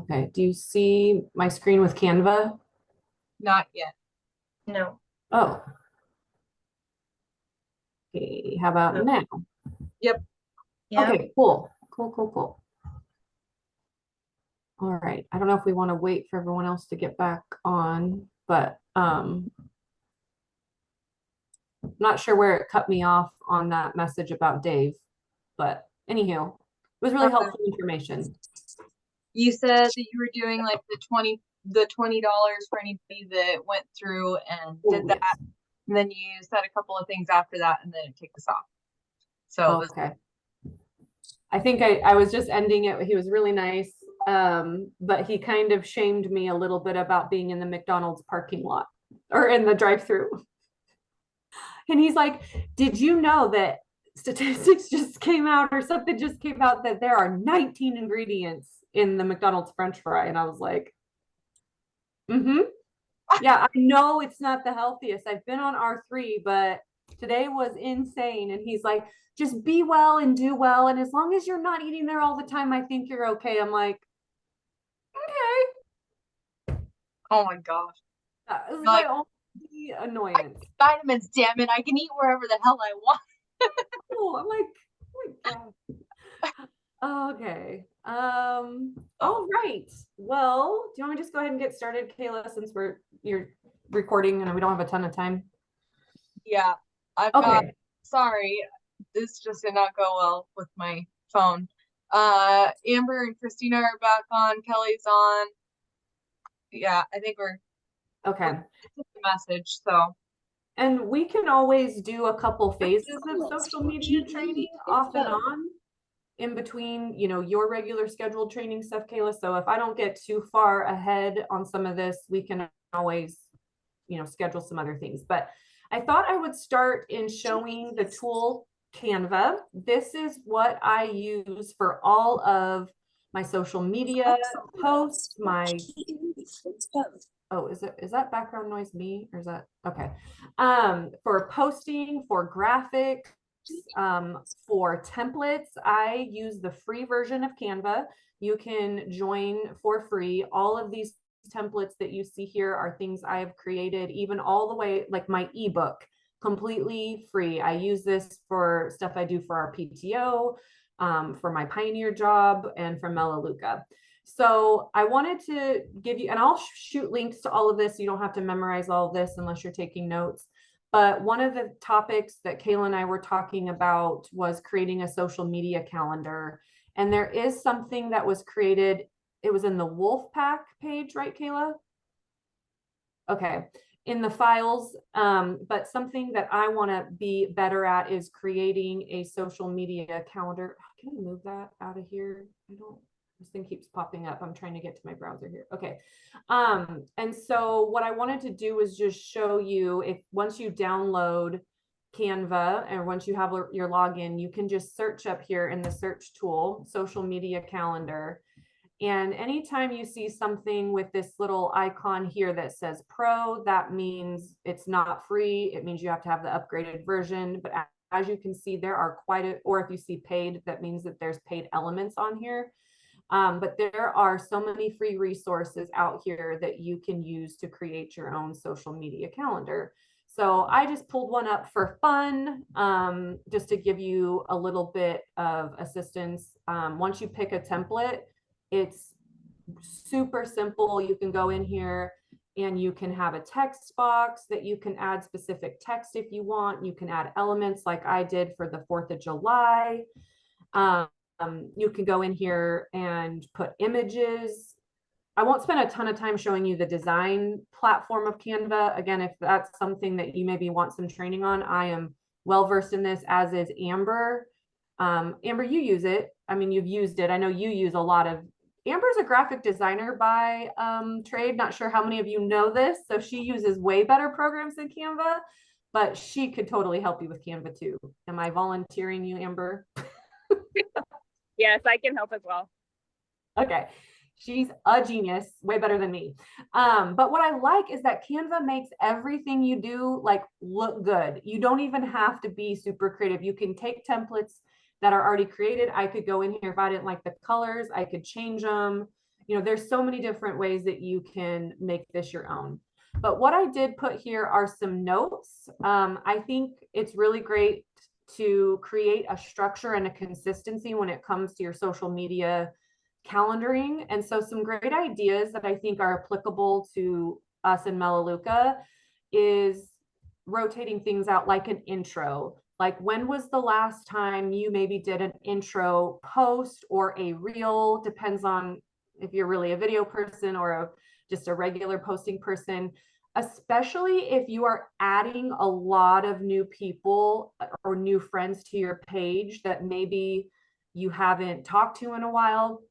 Okay, do you see my screen with Canva? Not yet. No. Oh, okay, how about Oh, now? Yep. yeah. Okay, cool, cool, cool, cool. All right, I don't know if we want to wait for everyone else to get back on, but not sure where it cut me off on that message about Dave, but anyhow, it was really Uh, helpful information. you said that you were doing like the $20 for anybody that went through and Oh, did that, yes. and then you said a couple of things after that, and then it kicked us off. So it was Okay. I think I was just ending it. He was really nice. But he kind of shamed me a little bit about being in the McDonald's parking lot or in the drive-through. And he's like, "Did you know that statistics just came out or something just came out that there are 19 ingredients in the McDonald's French fry?" And I was like, mm-hmm. Yeah, I know it's not the healthiest. I've been on R3, but today was insane. And he's like, just be well and do well. And as long as you're not eating there all the time, I think you're okay. I'm like, okay. oh my gosh. That is You're my like, only I annoyance. need vitamins, damn it. I can eat wherever the hell I want. Oh, I'm like, oh my God. Okay. Oh, All right. Well, do you want me to just go ahead and get started, Kayla, since you're recording and we don't have a ton of time? yeah. I've got, Okay. sorry, this just did not go well with my phone. Amber and Christina are back on. Kelly's on. Yeah, I think we're Okay. the message. So And we can always do a couple phases of social media training off and on in between, your regular scheduled training stuff, Kayla. So if I don't get too far ahead on some of this, we can always, schedule some other things. But I thought I would start in showing the tool Canva. This is what I use for all of my social media posts, oh, is that background noise me or is that okay? For posting, for graphics, for templates, I use the free version of Canva. You can join for free. All of these templates that you see here are things I have created, even all the way like my ebook, completely free. I use this for stuff I do for our PTO, for my Pioneer job, and for Melaleuca. So I wanted to give you, and I'll shoot links to all of this. You don't have to memorize all of this unless you're taking notes. But one of the topics that Kayla and I were talking about was creating a social media calendar. And there is something that was created. It was in the Wolfpack page, right, Kayla? Okay. In the files. But something that I want to be better at is creating a social media calendar. Can I move that out of here? I don't, this thing keeps popping up. I'm trying to get to my browser here. Okay. And so what I wanted to do is just show you, if once you download Canva and once you have your login, you can just search up here in the search tool, social media calendar. And anytime you see something with this little icon here that says pro, that means it's not free. It means you have to have the upgraded version. But as you can see, there are or if you see paid, that means that there's paid elements on here. But there are so many free resources out here that you can use to create your own social media calendar. So I just pulled one up for fun, just to give you a little bit of assistance. Once you pick a template, it's super simple. You can go in here and you can have a text box that you can add specific text if you want. You can add elements like I did for the 4th of July. You can go in here and put images. I won't spend a ton of time showing you the design platform of Canva. Again, if that's something that you maybe want some training on, I am well versed in this, as is Amber. Amber, you use it. I mean, you've used it. I know you use a lot of. Amber's a graphic designer by trade. Not sure how many of you know this. So she uses way better programs than Canva, but she could totally help you with Canva too. Am I volunteering you, Amber? Yes, I can help as well. Okay. She's a genius, way better than me. But what I like is that Canva makes everything you do like look good. You don't even have to be super creative. You can take templates that are already created. I could go in here if I didn't like the colors, I could change them. You know, there's so many different ways that you can make this your own. But what I did put here are some notes. I think it's really great to create a structure and a consistency when it comes to your social media calendaring. And so some great ideas that I think are applicable to us in Melaleuca is rotating things out like an intro. Like, when was the last time you maybe did an intro post or a reel? Depends on if you're really a video person or just a regular posting person, especially if you are adding a lot of new people or new friends to your page that maybe you haven't talked to in a while.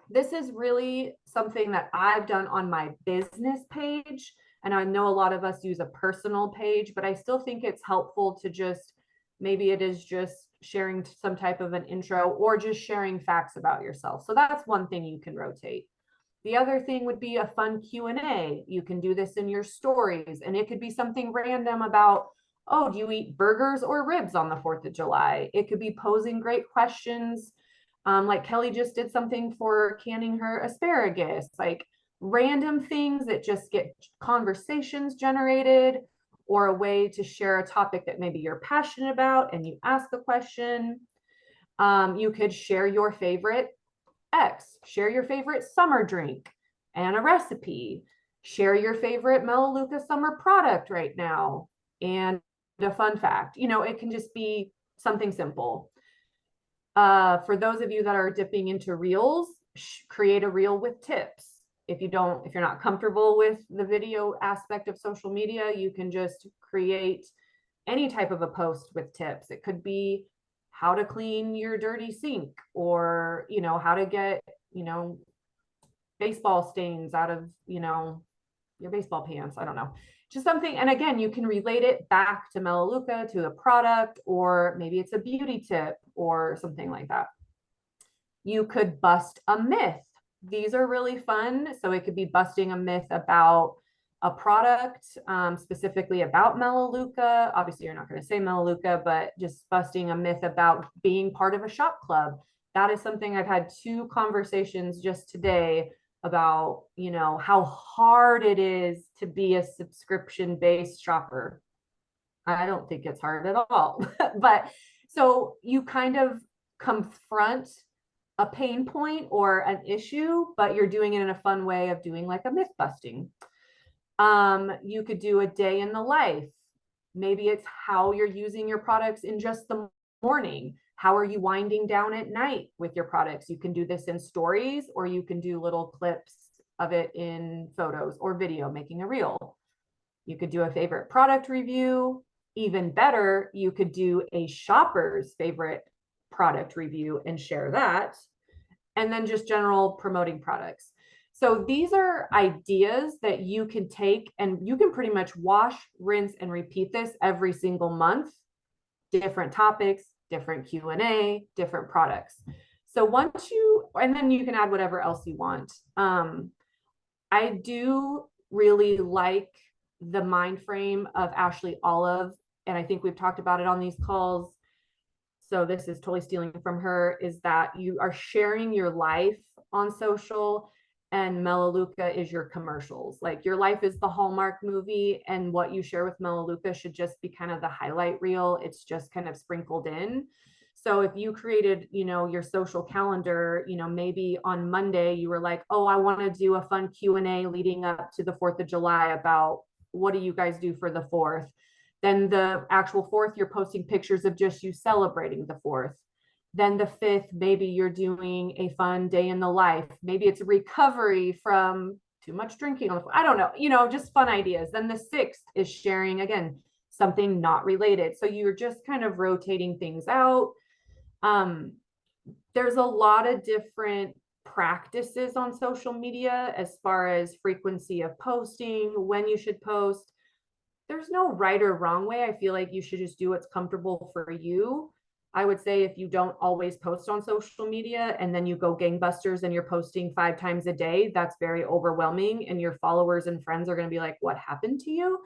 This is really something that I've done on my business page. And I know a lot of us use a personal page, but I still think it's helpful to just, maybe it is just sharing some type of an intro or just sharing facts about yourself. So that's one thing you can rotate. The other thing would be a fun Q&A. You can do this in your stories, and it could be something random about, oh, do you eat burgers or ribs on the 4th of July? It could be posing great questions. Like Kelly just did something for canning her asparagus, like random things that just get conversations generated, or a way to share a topic that maybe you're passionate about and you ask the question. You could share your favorite share your favorite summer drink and a recipe, share your favorite Melaleuca summer product right now, and a fun fact. You know, it can just be something simple. For those of you that are dipping into reels, create a reel with tips. If you're not comfortable with the video aspect of social media, you can just create any type of a post with tips. It could be how to clean your dirty sink, or, you know, how to get, you know, baseball stains out of, you know, your baseball pants. I don't know. Just something. And again, you can relate it back to Melaleuca, to the product, or maybe it's a beauty tip or something like that. You could bust a myth. These are really fun. So it could be busting a myth about a product, specifically about Melaleuca. Obviously, you're not going to say Melaleuca, but just busting a myth about being part of a shop club. That is something I've had 2 conversations just today about, you know, how hard it is to be a subscription-based shopper. I don't think it's hard at all. But so you kind of confront a pain point or an issue, but you're doing it in a fun way of doing like a myth busting. You could do a day in the life. Maybe it's how you're using your products in just the morning. How are you winding down at night with your products? You can do this in stories, or you can do little clips of it in photos or video, making a reel. You could do a favorite product review. Even better, you could do a shopper's favorite product review and share that. And then just general promoting products. So these are ideas that you can take, and you can pretty much wash, rinse, and repeat this every single month. Different topics, different Q&A, different products. So once you, and then you can add whatever else you want. I do really like the mind frame of Ashley Olive, and I think we've talked about it on these calls. So this is totally stealing from her, is that you are sharing your life on social, and Melaleuca is your commercials. Like, your life is the Hallmark movie, and what you share with Melaleuca should just be kind of the highlight reel. It's just kind of sprinkled in. So if you created, you know, your social calendar, you know, maybe on Monday you were like, oh, I want to do a fun Q&A leading up to the 4th of July about what do you guys do for the 4th? Then the actual 4th, you're posting pictures of just you celebrating the 4th. Then the 5th, maybe you're doing a fun day in the life. Maybe it's a recovery from too much drinking. I don't know, you know, just fun ideas. Then the 6th is sharing, again, something not related. So you're just kind of rotating things out. There's a lot of different practices on social media as far as frequency of posting, when you should post. There's no right or wrong way. I feel like you should just do what's comfortable for you. I would say if you don't always post on social media and then you go gangbusters and you're posting 5 times a day, that's very overwhelming, and your followers and friends are going to be like, what happened to you?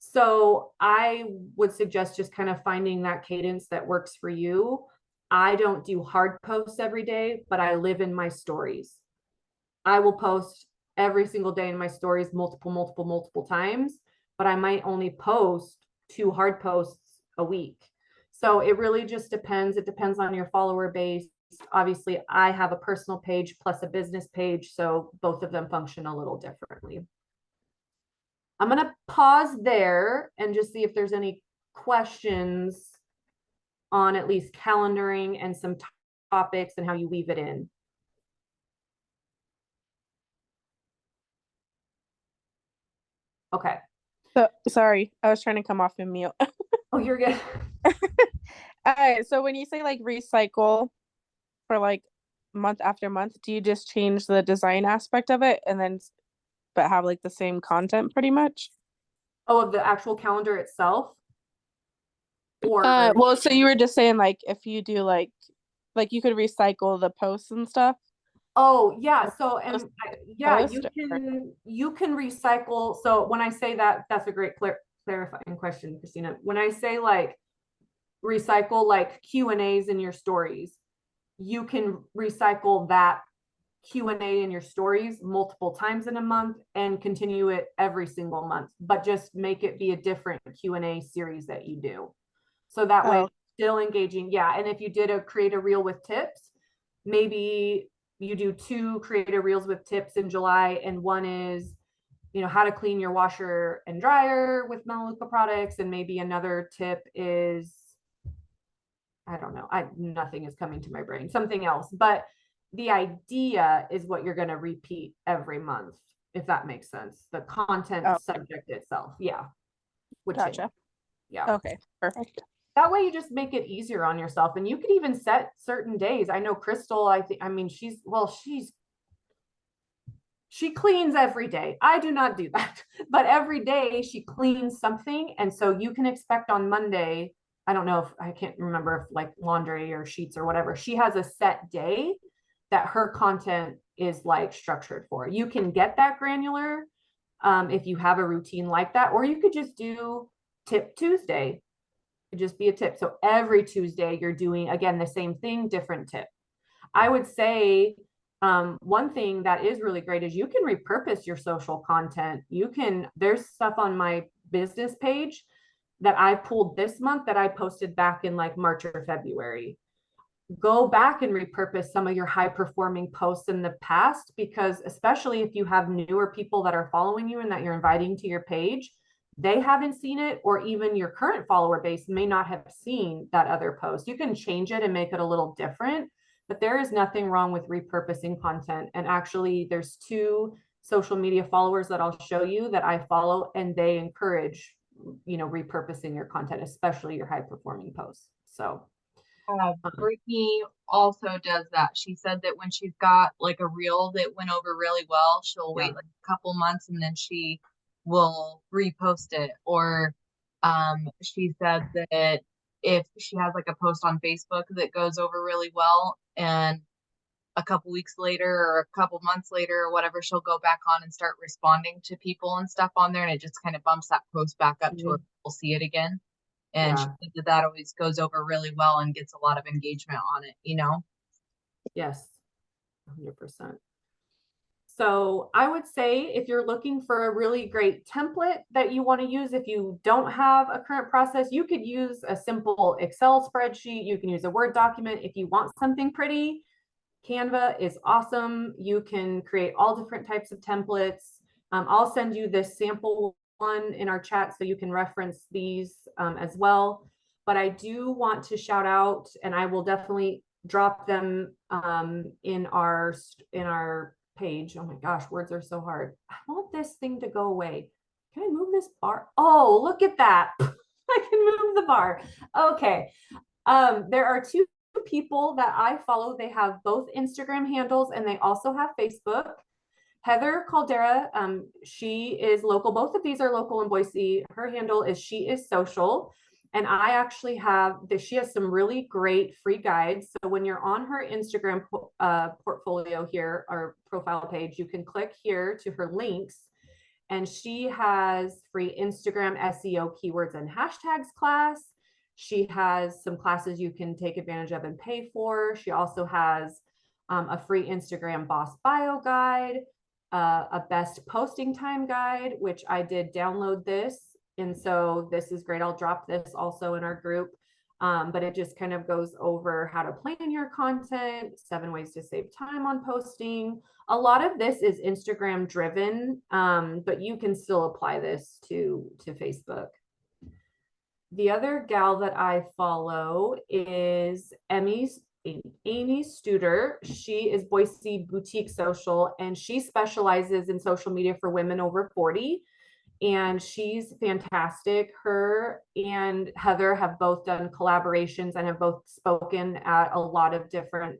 So I would suggest just kind of finding that cadence that works for you. I don't do hard posts every day, but I live in my stories. I will post every single day in my stories multiple times, but I might only post 2 hard posts a week. So it really just depends. It depends on your follower base. Obviously, I have a personal page plus a business page, so both of them function a little differently. I'm going to pause there and just see if there's any questions on at least calendaring and some topics and how you weave it in. Okay. So sorry, I was trying to come off of mute. Oh, you're good. So when you say like recycle for like month after month, do you just change the design aspect of it and then but have like the same content pretty much? Oh, of the actual calendar itself? Or Well, so you were just saying like if you do like you could recycle the posts and stuff. oh yeah, so and Post- yeah, post or- you can recycle. So when I say that, that's a great clarifying question, Christina. When I say like recycle like Q&As in your stories, you can recycle that Q&A in your stories multiple times in a month and continue it every single month, but just make it be a different Q&A series that you do. So that way Oh. it's still engaging. Yeah. And if you did create a reel with tips, maybe you do 2 creator reels with tips in July, and one is, you know, how to clean your washer and dryer with Melaleuca products. And maybe another tip is, I don't know, nothing is coming to my brain, something else. But the idea is what you're going to repeat every month, if that makes sense. The content subject itself. Yeah. Would change. Gotcha. Yeah. Okay, perfect. That way you just make it easier on yourself, and you could even set certain days. I know Crystal, I mean, she cleans every day. I do not do that, but every day she cleans something. And so you can expect on Monday, I don't know if I can't remember if like laundry or sheets or whatever, she has a set day that her content is like structured for. You can get that granular if you have a routine like that, or you could just do Tip Tuesday. It'd just be a tip. So every Tuesday you're doing, again, the same thing, different tip. I would say one thing that is really great is you can repurpose your social content. There's stuff on my business page that I pulled this month that I posted back in like March or February. Go back and repurpose some of your high performing posts in the past, because especially if you have newer people that are following you and that you're inviting to your page, they haven't seen it, or even your current follower base may not have seen that other post. You can change it and make it a little different, but there is nothing wrong with repurposing content. And actually there's 2 social media followers that I'll show you that I follow, and they encourage, you know, repurposing your content, especially your high performing posts. So Brittany also does that. She said that when she's got like a reel that went over really well, she'll wait like a couple months and then she will repost it. Or she said that if she has like a post on Facebook that goes over really well, and a couple weeks later or a couple months later or whatever, she'll go back on and start responding to people and stuff on there, and it just kind of bumps that post back up to where people see it again. And she said that always goes over really well and gets a lot of engagement on it, you know? Yes, 100%. So I would say if you're looking for a really great template that you want to use, if you don't have a current process, you could use a simple Excel spreadsheet. You can use a Word document. If you want something pretty, Canva is awesome. You can create all different types of templates. I'll send you this sample one in our chat so you can reference these as well. But I do want to shout out, and I will definitely drop them in our page. Oh my gosh, words are so hard. I want this thing to go away. Can I move this bar? Oh, look at that. I can move the bar. Okay. There are 2 people that I follow. They have both Instagram handles and they also have Facebook. Heather Caldera, she is local. Both of these are local in Boise. Her handle is She Is Social. And I actually she has some really great free guides. So when you're on her Instagram portfolio here, or profile page, you can click here to her links. And she has free Instagram SEO keywords and hashtags class. She has some classes you can take advantage of and pay for. She also has a free Instagram boss bio guide, a best posting time guide, which I did download this. And so this is great. I'll drop this also in our group. But it just kind of goes over how to plan your content, 7 ways to save time on posting. A lot of this is Instagram driven, but you can still apply this to Facebook. The other gal that I follow is Amy Studer. She is Boise Boutique Social, and she specializes in social media for women over 40. And she's fantastic. Her and Heather have both done collaborations and have both spoken at a lot of different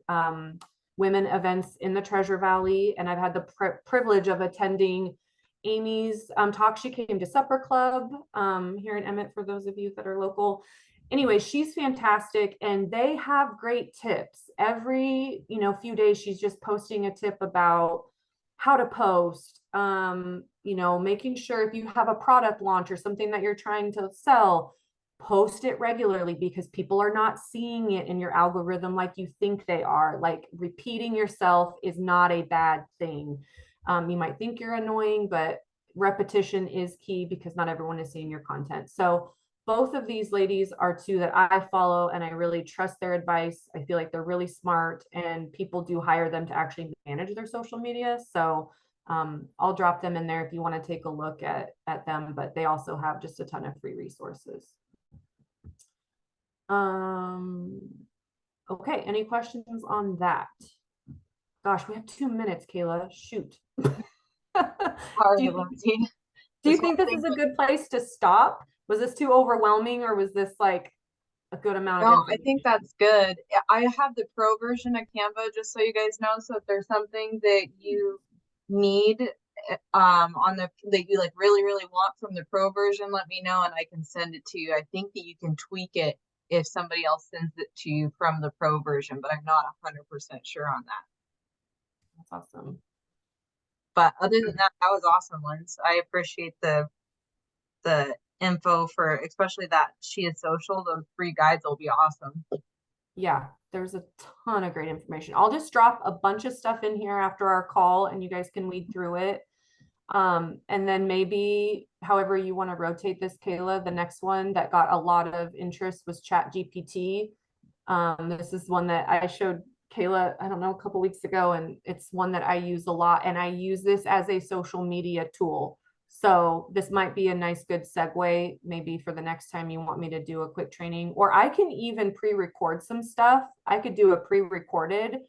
women events in the Treasure Valley. And I've had the privilege of attending Amy's talk. She came to Supper Club here in Emmett, for those of you that are local. Anyway, she's fantastic, and they have great tips. Every few days, she's just posting a tip about how to post, making sure if you have a product launch or something that you're trying to sell, post it regularly, because people are not seeing it in your algorithm like you think they are. Like, repeating yourself is not a bad thing. You might think you're annoying, but repetition is key, because not everyone is seeing your content. So both of these ladies are two that I follow, and I really trust their advice. I feel like they're really smart, and people do hire them to actually manage their social media. So I'll drop them in there if you want to take a look at them, but they also have just a ton of free resources. Okay, any questions on that? Gosh, we have 2 minutes, Kayla. Shoot. Sorry, Lindsay. Do you think this is a good place to stop? Was this too overwhelming, or was this like a good amount of No, I information? think that's good. I have the pro version of Canva, just so you guys know. So if there's something that you need that you like really want from the pro version, let me know and I can send it to you. I think that you can tweak it if somebody else sends it to you from the pro version, but I'm not 100% sure on that. That's awesome. But other than that, that was awesome, Linz. I appreciate the info for, especially that She Is Social. Those free guides will be awesome. Yeah, there's a ton of great information. I'll just drop a bunch of stuff in here after our call, and you guys can weed through it. And then maybe however you want to rotate this, Kayla, the next one that got a lot of interest was ChatGPT. This is one that I showed Kayla, I don't know, a couple weeks ago, and it's one that I use a lot, and I use this as a social media tool. So this might be a nice, good segue maybe for the next time you want me to do a quick training, or I can even pre-record some stuff. I could do a pre-recorded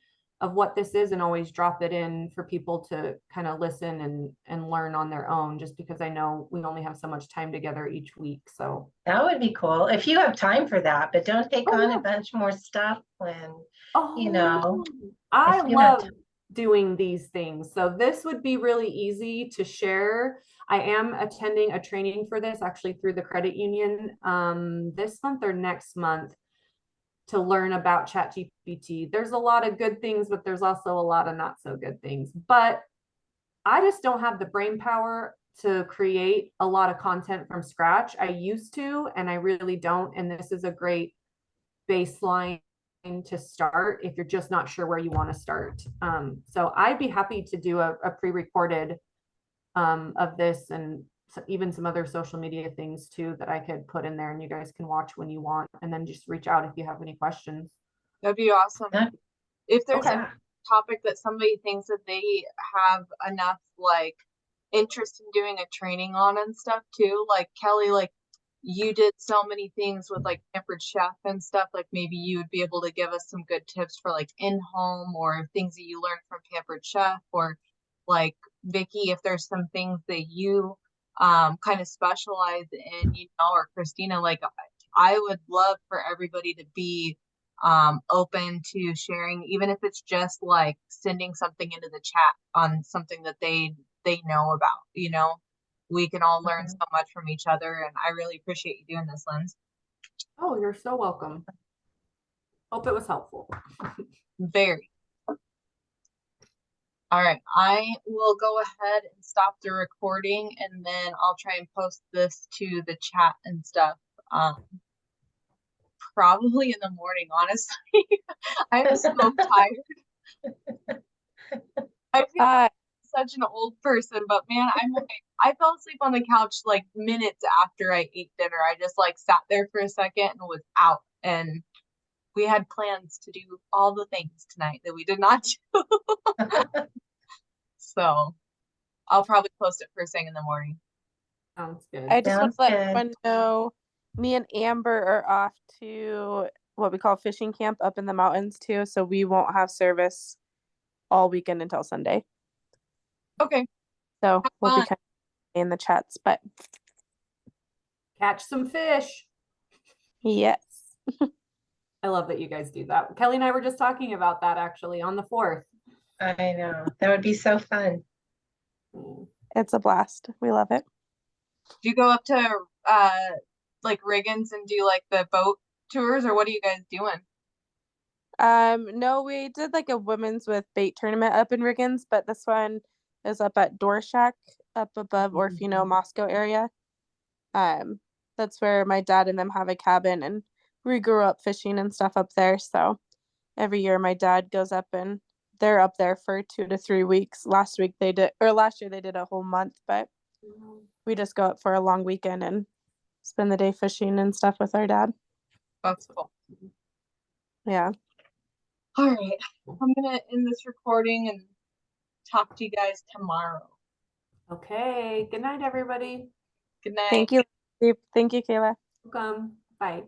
of what this is and always drop it in for people to kind of listen and learn on their own, just because I know we only have so much time together each week. So that would be cool if you have time for that, but don't take on a bunch more stuff when I love doing these things. So this would be really easy to share. I am attending a training for this actually through the credit union this month or next month to learn about ChatGPT. There's a lot of good things, but there's also a lot of not so good things. But I just don't have the brain power to create a lot of content from scratch. I used to, and I really don't. And this is a great baseline to start if you're just not sure where you want to start. So I'd be happy to do a pre-recorded of this, and even some other social media things too that I could put in there, and you guys can watch when you want, and then just reach out if you have any questions. That'd be awesome. If there's Okay. a topic that somebody thinks that they have enough like interest in doing a training on and stuff too, like Kelly, like you did so many things with like Pampered Chef and stuff, like maybe you would be able to give us some good tips for like in-home or things that you learned from Pampered Chef, or like Vicky, if there's some things that you kind of specialize in, or Christina, like I would love for everybody to be open to sharing, even if it's just like sending something into the chat on something that they know about. We can all learn so much from each other, and I really appreciate you doing this, Linz. Oh, you're so welcome. Hope it was helpful. Very. All right, I will go ahead and stop the recording, and then I'll try and post this to the chat and stuff. Probably in the morning, honestly. I'm so tired. Uh, such an old person, but man, I'm like, I fell asleep on the couch like minutes after I ate dinner. I just like sat there for a second and was out. And we had plans to do all the things tonight that we did not do. So I'll probably post it first thing in the morning. Sounds good. I just want Sounds to let good. everyone know, me and Amber are off to what we call fishing camp up in the mountains too, so we won't have service all weekend until Sunday. Okay. So we'll be fun. kind of in the chats, but Catch some fish. yes. I love that you guys do that. Kelly and I were just talking about that actually on the 4th. I know, that would be so fun. It's a blast. We love it. Do you go up to like Riggins and do like the boat tours, or what are you guys doing? No, we did like a women's with bait tournament up in Riggins, but this one is up at Door Shack up above Orfino, Moscow area. That's where my dad and them have a cabin, and we grew up fishing and stuff up there. So every year my dad goes up and they're up there for 2 to 3 weeks. Last year they did a whole month, but we just go up for a long weekend and spend the day fishing and stuff with our dad. That's cool. Yeah. All right. I'm gonna end this recording and talk to you guys tomorrow. Okay. Good night, everybody. Good night. Thank you. Thank you, Kayla. Welcome. Bye.